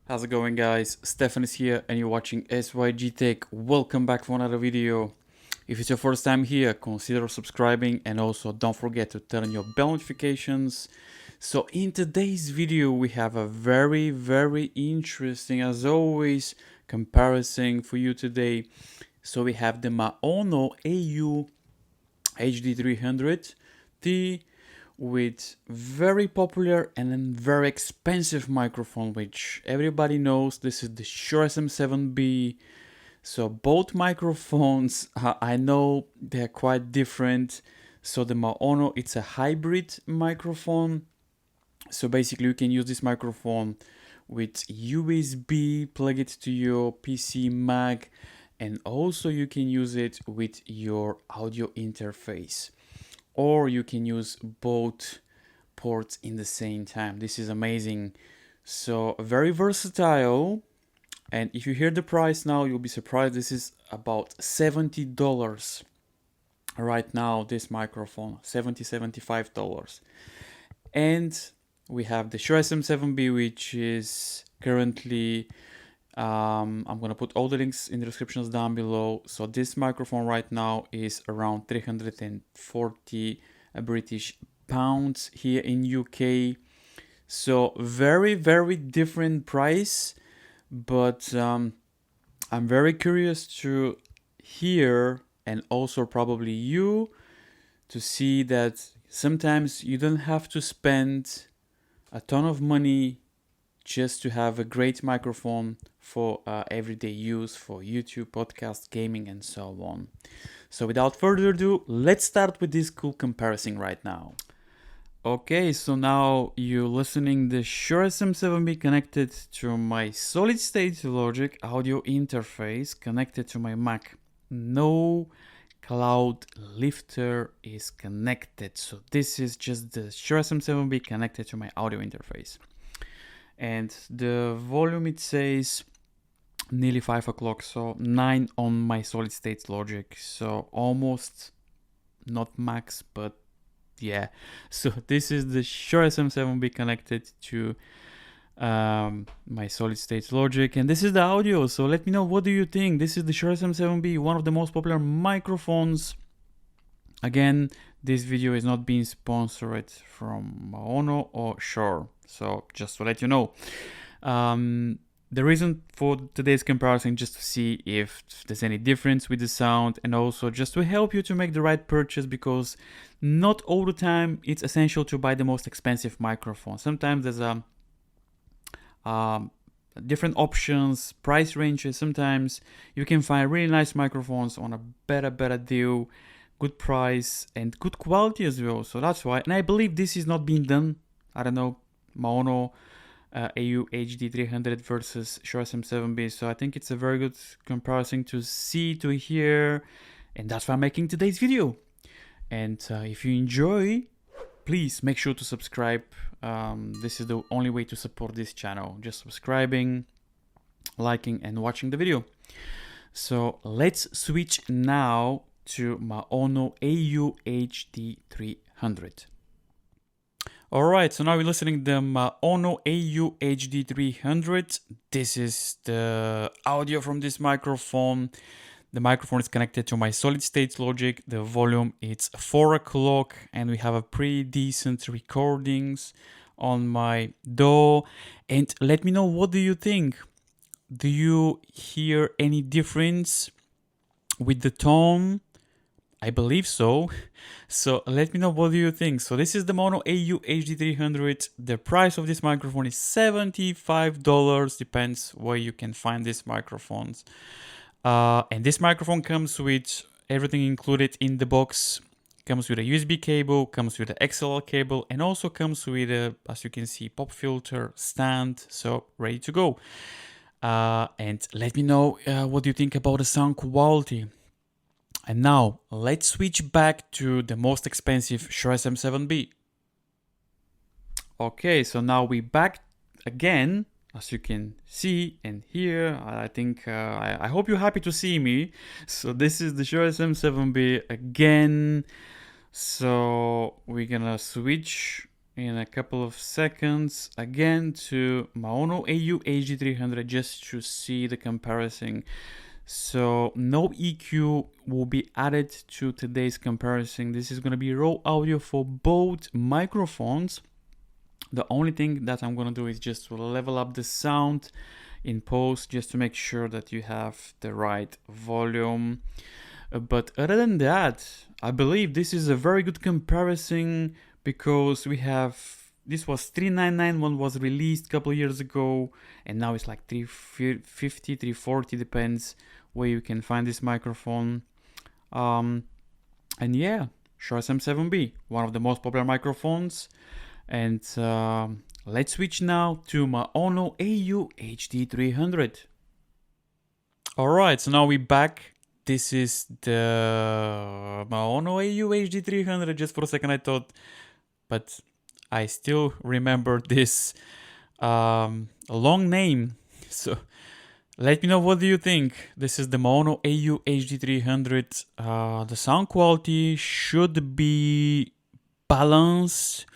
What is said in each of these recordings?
How's it going, guys? Stefan is here and you're watching Sygtech. Welcome back for another video. If it's your first time here, consider subscribing and also don't forget to turn on your bell notifications. So in today's video we have a very interesting, as always, comparison for you today. So we have the Maono AU-HD300, the with very popular and then very expensive microphone, which everybody knows. This is the Shure SM7B. So both microphones, I know they're quite different. So the Maono, it's a hybrid microphone. So basically you can use this microphone with USB, plug it to your PC, Mac, and also you can use it with your audio interface. Or you can use both ports in the same time. This is amazing. So very versatile. And if you hear the price now, you'll be surprised. This is about $70 right now, this microphone, $75. And we have the Shure SM7B, which is currently, I'm going to put all the links in the descriptions down below. So this microphone right now is around 340 British pounds here in UK. So very different price, but I'm very curious to hear, and also probably you, to see that sometimes you don't have to spend a ton of money just to have a great microphone for everyday use, for YouTube, podcast, gaming, and so on. So without further ado, let's start with this cool comparison right now. Okay, so now you're listening the Shure SM7B connected to my solid state logic audio interface connected to my Mac. No cloud lifter is connected. So this is just the Shure SM7B connected to my audio interface. And the volume, it says nearly 5 o'clock, so 9 on my solid state logic, so almost not max, but yeah. So this is the Shure SM7B connected to my solid state logic, and this is the audio. So let me know, what do you think? This is the Shure SM7B, one of the most popular microphones. Again, this video is not being sponsored from Maono or Shure, so just to let you know. The reason for today's comparison, just to see if there's any difference with the sound, and also just to help you to make the right purchase, because not all the time it's essential to buy the most expensive microphone. Sometimes there's different options, price ranges. Sometimes you can find really nice microphones on a better deal, good price and good quality as well. So that's why, and I believe this is not being done. I don't know, Maono AU-HD300 versus Shure SM7B. So I think it's a very good comparison to see, to hear, and that's why I'm making today's video. And if you enjoy, please make sure to subscribe. This is the only way to support this channel, just subscribing, liking, and watching the video. So let's switch now to Maono AU-HD300. Alright, so now we're listening to the Maono AU-HD300. This is the audio from this microphone. The microphone is connected to my solid state logic. The volume, it's 4 o'clock, and we have a pretty decent recordings on my DAW. And let me know, what do you think? Do you hear any difference with the tone? I believe so. So let me know, what do you think? So this is the Maono AU-HD300. The price of this microphone is $75. Depends where you can find these microphones. And this microphone comes with everything included in the box. Comes with a USB cable, comes with an XLR cable, and also comes with a, as you can see, pop filter stand. So ready to go. And let me know what you think about the sound quality. And now let's switch back to the most expensive Shure SM7B. Okay, so now we're back again, as you can see and hear. I think I hope you're happy to see me. So this is the Shure SM7B again. So we're gonna switch in a couple of seconds again to Maono AU-HD300 just to see the comparison. So no EQ will be added to today's comparison. This is going to be raw audio for both microphones. The only thing that I'm going to do is just to level up the sound in post just to make sure that you have the right volume. But other than that, I believe this is a very good comparison because we have, this was $399, one was released a couple of years ago, and now it's like $350, $340, depends where you can find this microphone. And yeah, Shure SM7B, one of the most popular microphones. And let's switch now to Maono AU-HD300. Alright, so now we're back. This is the Maono AU-HD300. Just for a second I thought, but I still remember this long name. So let me know, what do you think? This is the Maono AU-HD300. The sound quality should be balanced,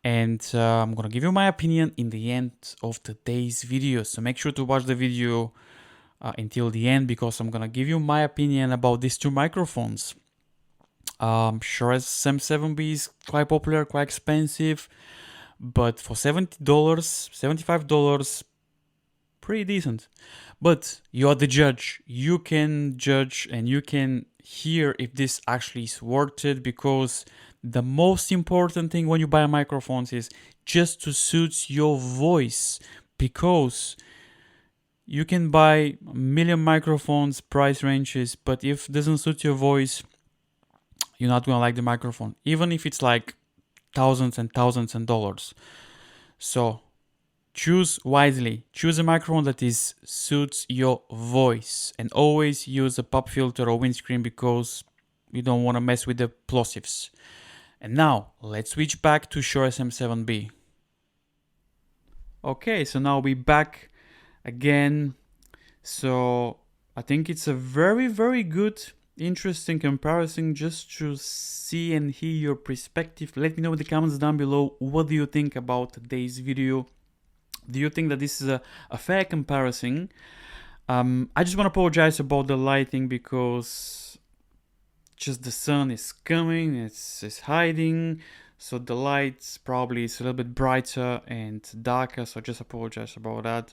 and I'm gonna give you my opinion in the end of today's video. So make sure to watch the video until the end, because I'm gonna give you my opinion about these two microphones. Shure SM7B is quite popular, quite expensive, but for $70, $75, pretty decent. But you are the judge. You can judge and you can hear if this actually is worth it, because the most important thing when you buy microphones is just to suit your voice, because you can buy a million microphones, price ranges, but if it doesn't suit your voice, you're not gonna like the microphone, even if it's like thousands and thousands of dollars. So choose wisely. Choose a microphone that suits your voice, and always use a pop filter or windscreen, because you don't want to mess with the plosives. And now let's switch back to Shure SM7B. Okay, so now we're back again. So I think it's a very, very good, interesting comparison just to see and hear your perspective. Let me know in the comments down below, what do you think about today's video? Do you think that this is a fair comparison? I just want to apologize about the lighting, because just the sun is coming, it's hiding, so the lights probably is a little bit brighter and darker, so just apologize about that.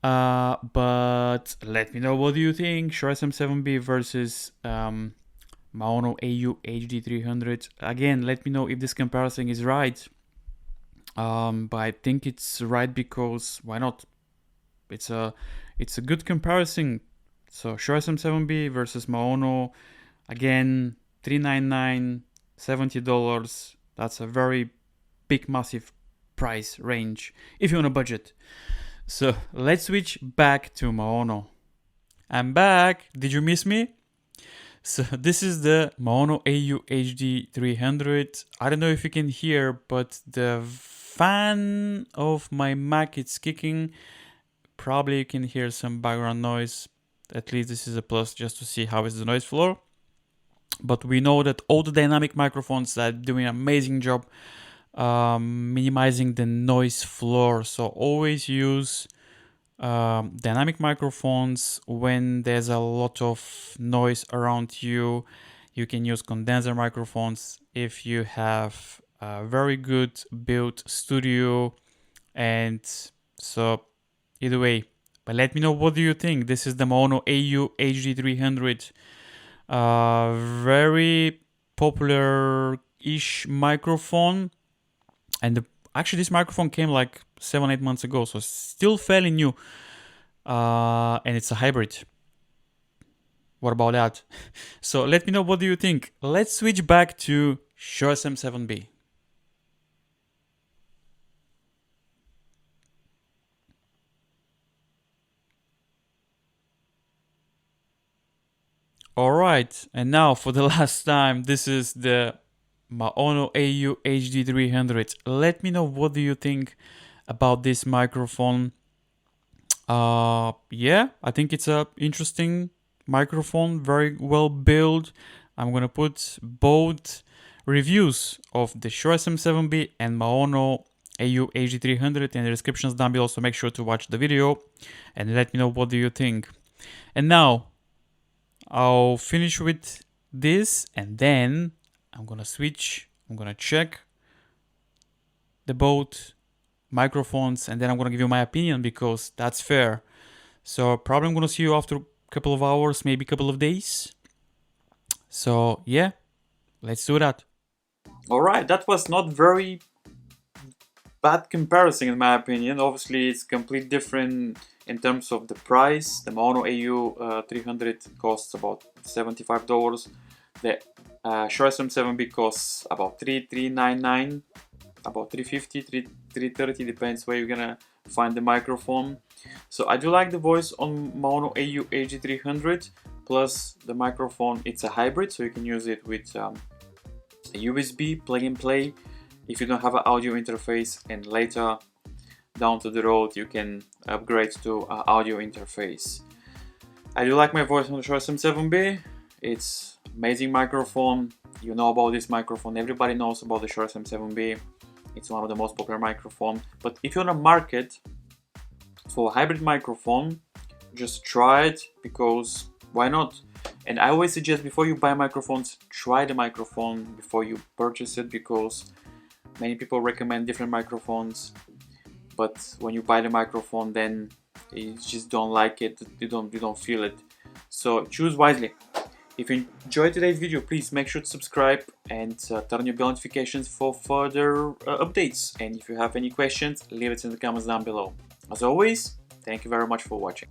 But let me know, what do you think? Shure SM7B versus Maono AU-HD300. Again, let me know if this comparison is right. But I think it's right, because why not? It's a good comparison. So Shure SM7B versus Maono, again, $399, $70. That's a very big, massive price range if you're on a budget. So let's switch back to Maono. I'm back. Did you miss me? So this is the Maono AU-HD300. I don't know if you can hear, but the fan of my Mac, it's kicking. Probably you can hear some background noise. At least this is a plus, just to see how is the noise floor. But we know that all the dynamic microphones are doing an amazing job minimizing the noise floor. So always use dynamic microphones when there's a lot of noise around you. You can use condenser microphones if you have a very good built studio. And so either way, but let me know, what do you think? This is the Maono AU-HD300, very popular-ish microphone. And actually this microphone came like 7-8 months ago, so still fairly new. And it's a hybrid. What about that? So let me know, what do you think? Let's switch back to Shure SM7B. Alright, and now for the last time, this is the Maono AU-HD300. Let me know, what do you think about this microphone? Yeah, I think it's a interesting microphone, very well built. I'm gonna put both reviews of the Shure SM7B and Maono AU-HD300 in the descriptions down below, so make sure to watch the video and let me know what do you think. And now I'll finish with this, and then I'm gonna switch, I'm gonna check the both microphones, and then I'm gonna give you my opinion because that's fair. So probably I'm gonna see you after a couple of hours, maybe a couple of days. So yeah, let's do that. Alright, that was not very bad comparison in my opinion. Obviously it's completely different in terms of the price. The Maono AU-300 costs about $75. The Shure SM7B costs about $399, about $350, $330, depends where you're gonna find the microphone. So I do like the voice on Maono AU-HD300, plus the microphone, it's a hybrid, so you can use it with a USB plug and play if you don't have an audio interface, and later down to the road you can upgrade to an audio interface. I do like my voice on the Shure SM7B. It's amazing microphone. You know about this microphone, everybody knows about the Shure SM7B. It's one of the most popular microphones. But if you're on a market for a hybrid microphone, just try it, because why not? And I always suggest before you buy microphones, try the microphone before you purchase it, because many people recommend different microphones, but when you buy the microphone, then you just don't like it, you don't feel it. So choose wisely. If you enjoyed today's video, please make sure to subscribe and turn on your bell notifications for further updates. And if you have any questions, leave it in the comments down below. As always, thank you very much for watching.